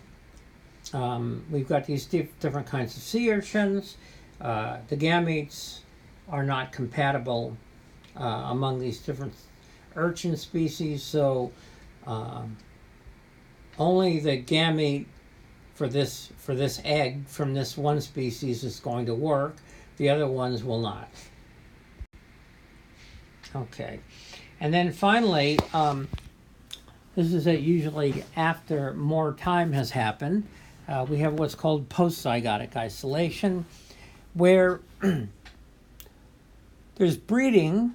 [SPEAKER 1] We've got these different kinds of sea urchins. The gametes are not compatible among these different urchin species, so only the gamete for this egg from this one species is going to work. The other ones will not. Okay. And then finally, this is usually after more time has happened. We have what's called post-zygotic isolation, where there's breeding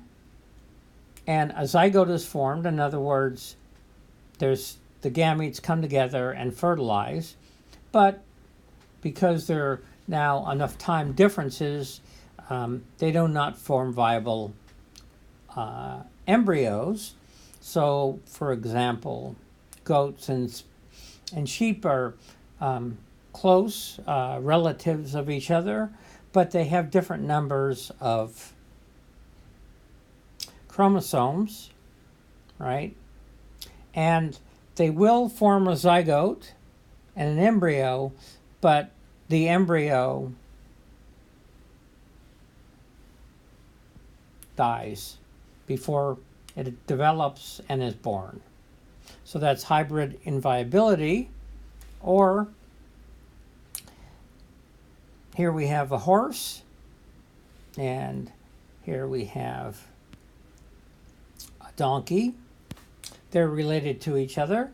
[SPEAKER 1] and a zygote is formed. In other words, the gametes come together and fertilize, but because there are now enough time differences, they do not form viable embryos. So, for example, goats and sheep are close relatives of each other, but they have different numbers of chromosomes, right? And they will form a zygote and an embryo, but the embryo dies before it develops and is born. So that's hybrid inviability. Or here we have a horse, and here we have a donkey. They're related to each other.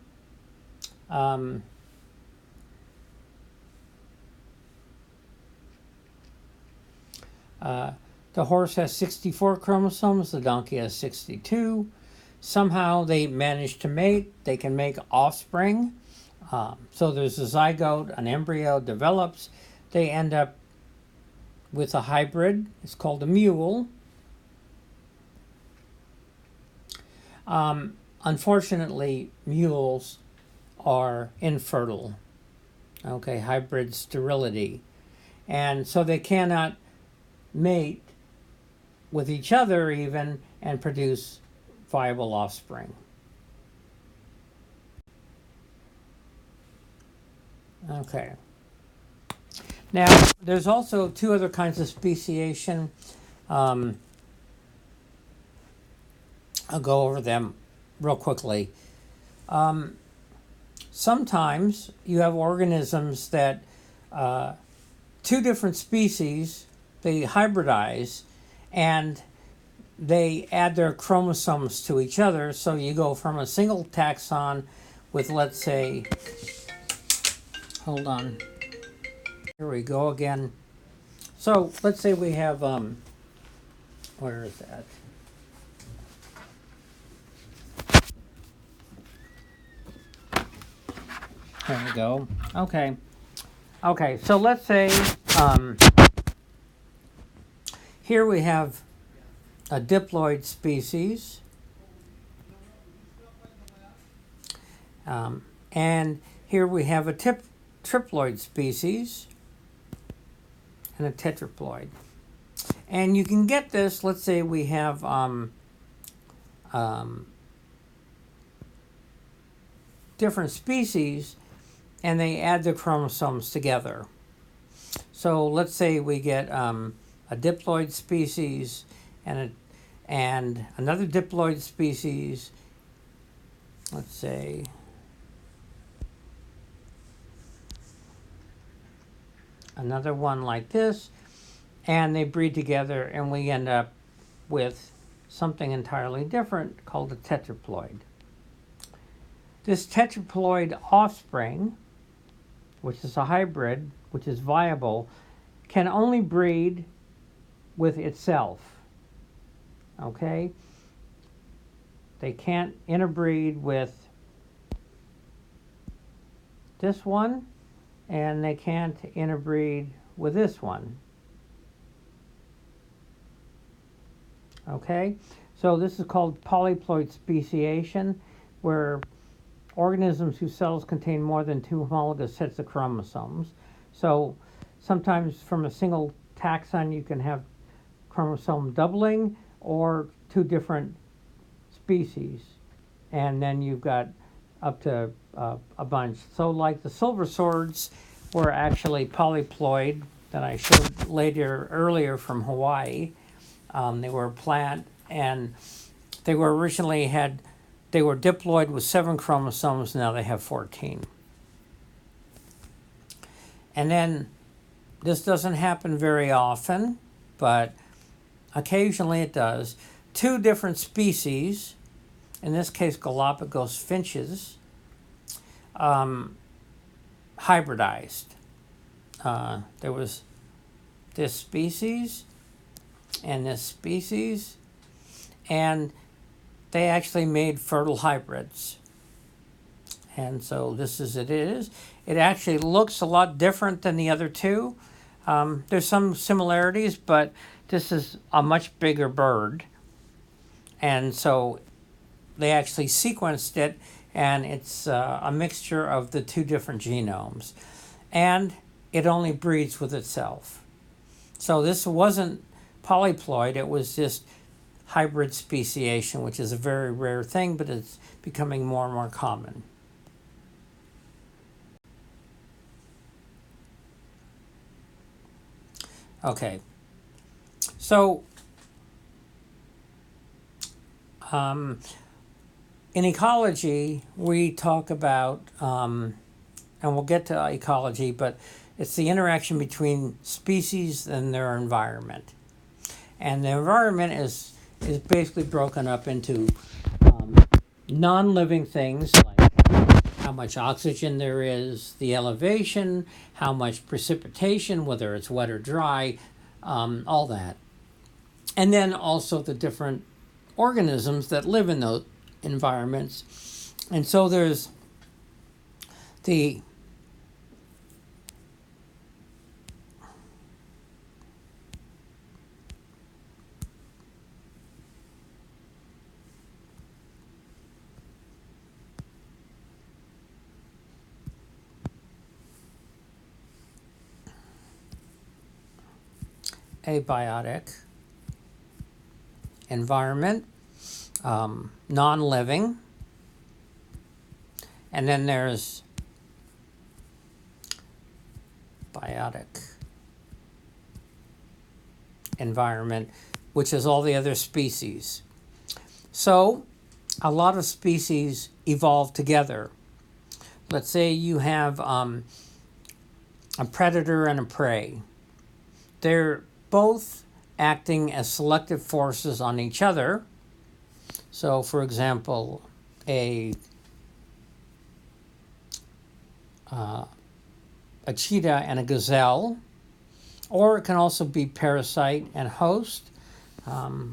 [SPEAKER 1] The horse has 64 chromosomes, the donkey has 62. Somehow they manage to mate, they can make offspring. So there's a zygote, an embryo develops, they end up with a hybrid. It's called a mule. Unfortunately, mules are infertile. Okay, hybrid sterility. And so they cannot mate with each other even and produce viable offspring. Okay. Now, there's also two other kinds of speciation. I'll go over them real quickly. Sometimes you have organisms that two different species, they hybridize and they add their chromosomes to each other. So you go from a single taxon with, let's say, hold on, here we go again. So let's say we have, where is that? There we go. Okay, so let's say here we have a diploid species, and here we have a triploid species and a tetraploid. And you can get this, let's say we have different species and they add the chromosomes together. So let's say we get a diploid species and another diploid species. Let's say another one like this, and they breed together and we end up with something entirely different called a tetraploid. This tetraploid offspring, which is a hybrid, which is viable, can only breed with itself. Okay? They can't interbreed with this one, and they can't interbreed with this one. Okay? So this is called polyploid speciation, where organisms whose cells contain more than two homologous sets of chromosomes. So sometimes from a single taxon you can have chromosome doubling or two different species, and then you've got up to a bunch. So like the silver swords were actually polyploid that I showed earlier from Hawaii. They were a plant, and they were originally had they were diploid with 7 chromosomes, now they have 14. And then this doesn't happen very often, but occasionally it does. 2 different species, in this case Galapagos finches, hybridized. There was this species and this species, and they actually made fertile hybrids. And so this is it is. It actually looks a lot different than the other 2. There's some similarities, but this is a much bigger bird. And so they actually sequenced it, and it's a mixture of the 2 different genomes. And it only breeds with itself. So this wasn't polyploid, it was just hybrid speciation, which is a very rare thing, but it's becoming more and more common. Okay, so in ecology, we talk about, and we'll get to ecology, but it's the interaction between species and their environment. And the environment is basically broken up into non-living things like how much oxygen there is, the elevation, how much precipitation, whether it's wet or dry, all that. And then also the different organisms that live in those environments. And so there's the abiotic environment, non-living, and then there's biotic environment, which is all the other species. So a lot of species evolve together. Let's say you have a predator and a prey. They're both acting as selective forces on each other. So, for example, a cheetah and a gazelle, or it can also be parasite and host.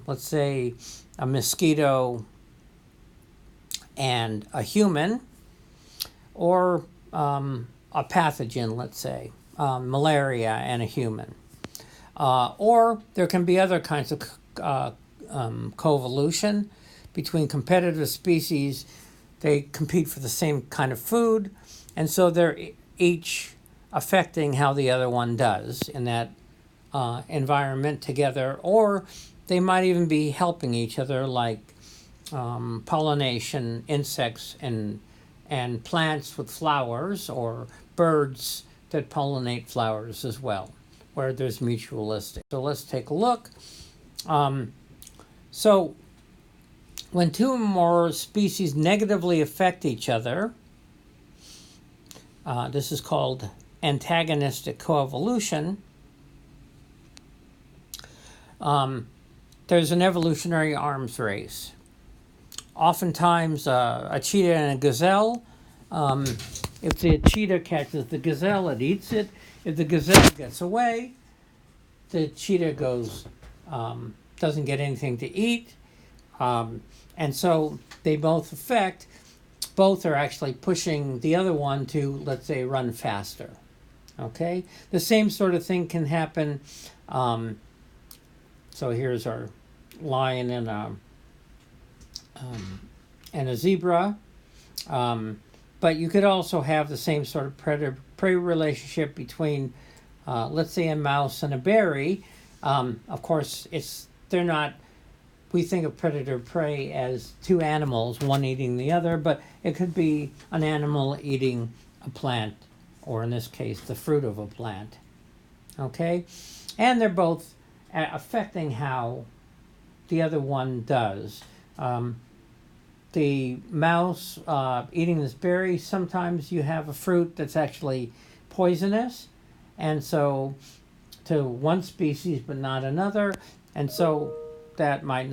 [SPEAKER 1] Let's say a mosquito and a human, or a pathogen, let's say, malaria and a human. Or there can be other kinds of coevolution between competitive species. They compete for the same kind of food, and so they're each affecting how the other one does in that environment together, or they might even be helping each other, like pollination, insects and plants with flowers, or birds that pollinate flowers as well, where there's mutualistic. So let's take a look. So when 2 or more species negatively affect each other, this is called antagonistic coevolution. There's an evolutionary arms race. Oftentimes, a cheetah and a gazelle, if the cheetah catches the gazelle, it eats it. If the gazelle gets away, the cheetah goes, doesn't get anything to eat. And so they both are actually pushing the other one to, let's say, run faster. Okay? The same sort of thing can happen. So here's our lion and a zebra. But you could also have the same sort of predator-prey relationship between, let's say, a mouse and a berry. Of course, they're not. We think of predator-prey as 2 animals, one eating the other, but it could be an animal eating a plant, or in this case, the fruit of a plant. Okay? And they're both affecting how the other one does. the mouse eating this berry, sometimes you have a fruit that's actually poisonous, and so to one species but not another, and so they might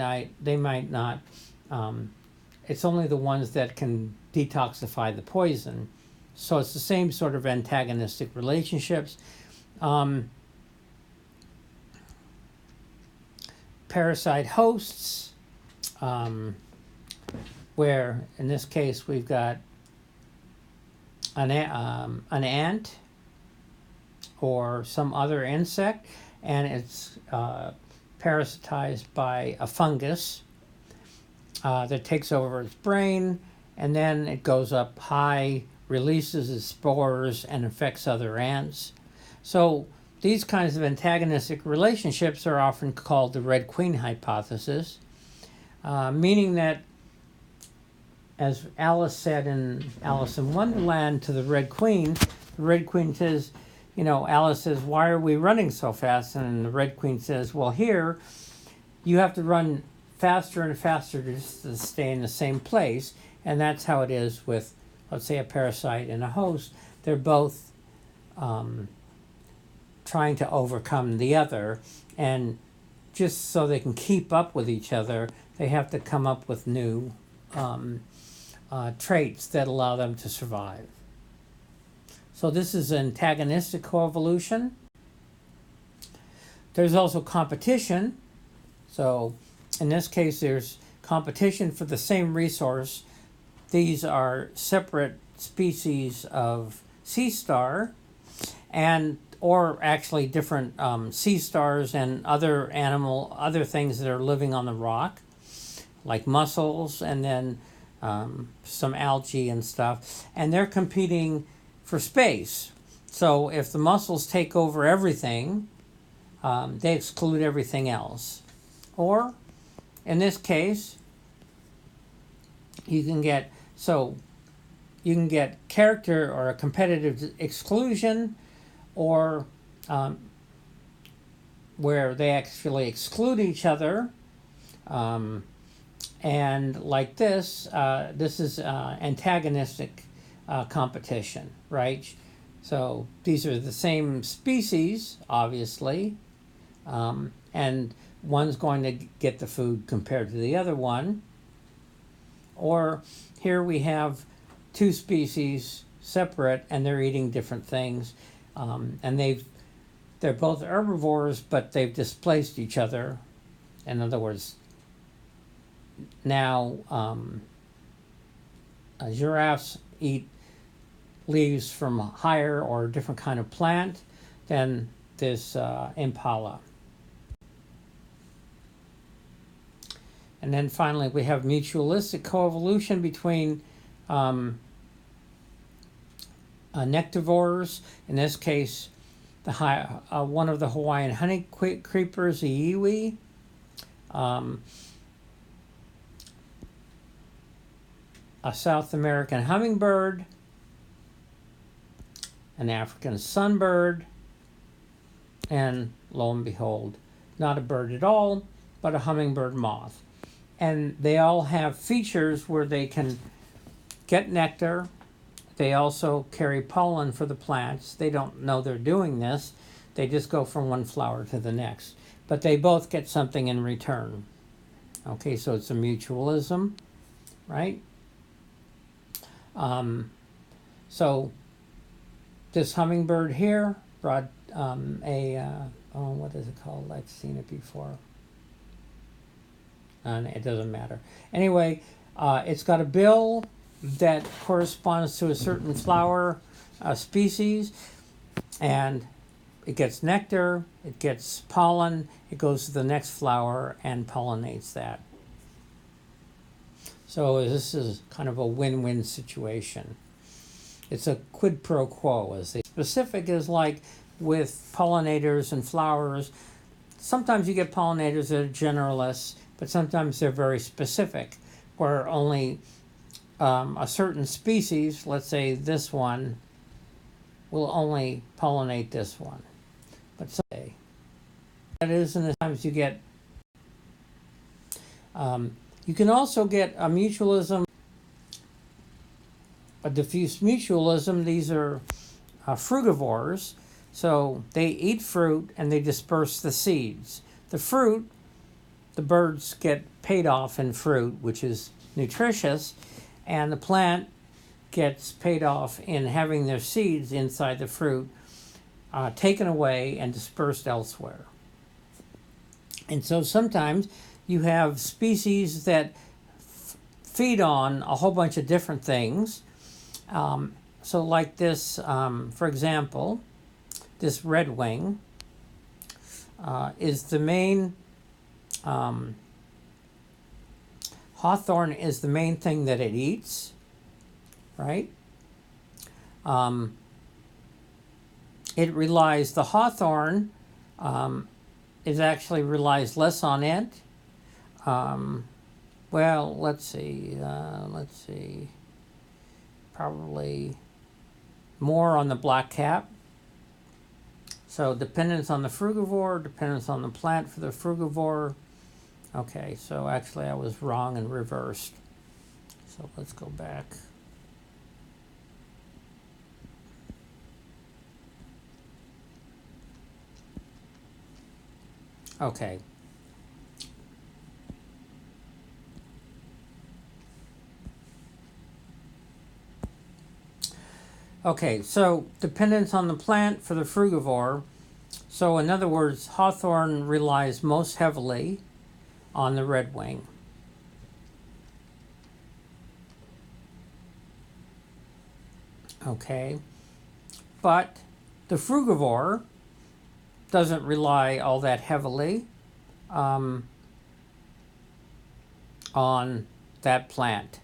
[SPEAKER 1] not. It's only the ones that can detoxify the poison. So it's the same sort of antagonistic relationships. Parasite hosts, where in this case we've got an ant or some other insect, and it's parasitized by a fungus that takes over its brain, and then it goes up high, releases its spores, and infects other ants. So these kinds of antagonistic relationships are often called the Red Queen hypothesis, meaning that, as Alice said in Alice in Wonderland to the Red Queen says, Alice says, "Why are we running so fast?" And the Red Queen says, "Well, here, you have to run faster and faster to stay in the same place." And that's how it is with, let's say, a parasite and a host. They're both trying to overcome the other, and just so they can keep up with each other, they have to come up with new traits that allow them to survive. So this is antagonistic coevolution. There's also competition. So in this case, there's competition for the same resource. These are separate species of sea star, or actually different sea stars and other things that are living on the rock, like mussels, and then some algae and stuff. And they're competing for space. So if the mussels take over everything, they exclude everything else. Or, in this case, you can get character or a competitive exclusion, or where they actually exclude each other. And like this is antagonistic competition, right? So these are the same species, obviously, and one's going to get the food compared to the other one. Or here we have two species separate, and they're eating different things, and they're both herbivores, but they've displaced each other. In other words, now giraffes eat leaves from a higher or a different kind of plant than this impala. And then finally, we have mutualistic coevolution between nectivores. In this case, one of the Hawaiian honey creepers, the iwi, a South American hummingbird, an African sunbird, and lo and behold, not a bird at all, but a hummingbird moth. And they all have features where they can get nectar. They also carry pollen for the plants. They don't know they're doing this. They just go from one flower to the next. But they both get something in return. Okay, so it's a mutualism, right? So this hummingbird here brought what is it called? I've seen it before. And it doesn't matter. Anyway, it's got a bill that corresponds to a certain flower species, and it gets nectar, it gets pollen, it goes to the next flower and pollinates that. So this is kind of a win-win situation. It's a quid pro quo, as they specific is like with pollinators and flowers. Sometimes you get pollinators that are generalists, but sometimes they're very specific, where only a certain species, let's say this one, will only pollinate this one. But say that is, and sometimes you get. You can also get a mutualism a diffuse mutualism, these are frugivores. So they eat fruit and they disperse the seeds. The fruit, the birds get paid off in fruit, which is nutritious, and the plant gets paid off in having their seeds inside the fruit taken away and dispersed elsewhere. And so sometimes you have species that feed on a whole bunch of different things. So like this, for example, this redwing is the main, hawthorn is the main thing that it eats, right? It relies, the hawthorn it actually relies less on it. Well, let's see, probably more on the blackcap. So dependence on the frugivore, dependence on the plant for the frugivore. Okay, so actually I was wrong and reversed. So let's go back. Okay. Okay, so dependence on the plant for the frugivore. So in other words, hawthorn relies most heavily on the redwing. Okay, but the frugivore doesn't rely all that heavily on that plant.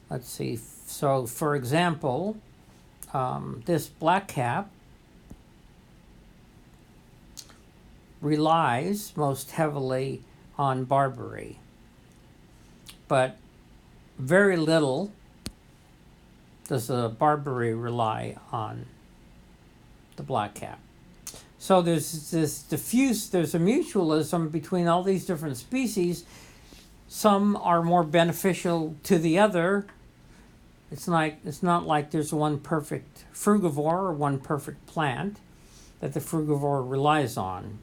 [SPEAKER 1] Let's see. So, for example, this blackcap relies most heavily on barberry, but very little does the barberry rely on the blackcap. So there's this diffuse, there's a mutualism between all these different species. Some are more beneficial to the other. It's not like there's one perfect frugivore or one perfect plant that the frugivore relies on.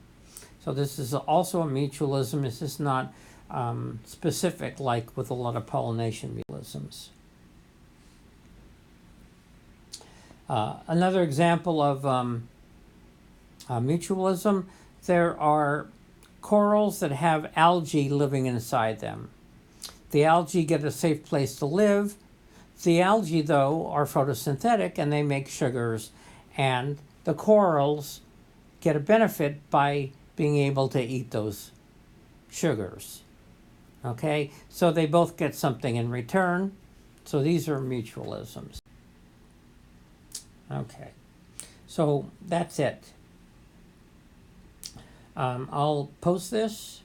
[SPEAKER 1] So this is also a mutualism. It's just not specific like with a lot of pollination mutualisms. Another example of mutualism, there are corals that have algae living inside them. The algae get a safe place to live. The algae, though, are photosynthetic and they make sugars, and the corals get a benefit by being able to eat those sugars. Okay, so they both get something in return. So these are mutualisms. Okay, so that's it. I'll post this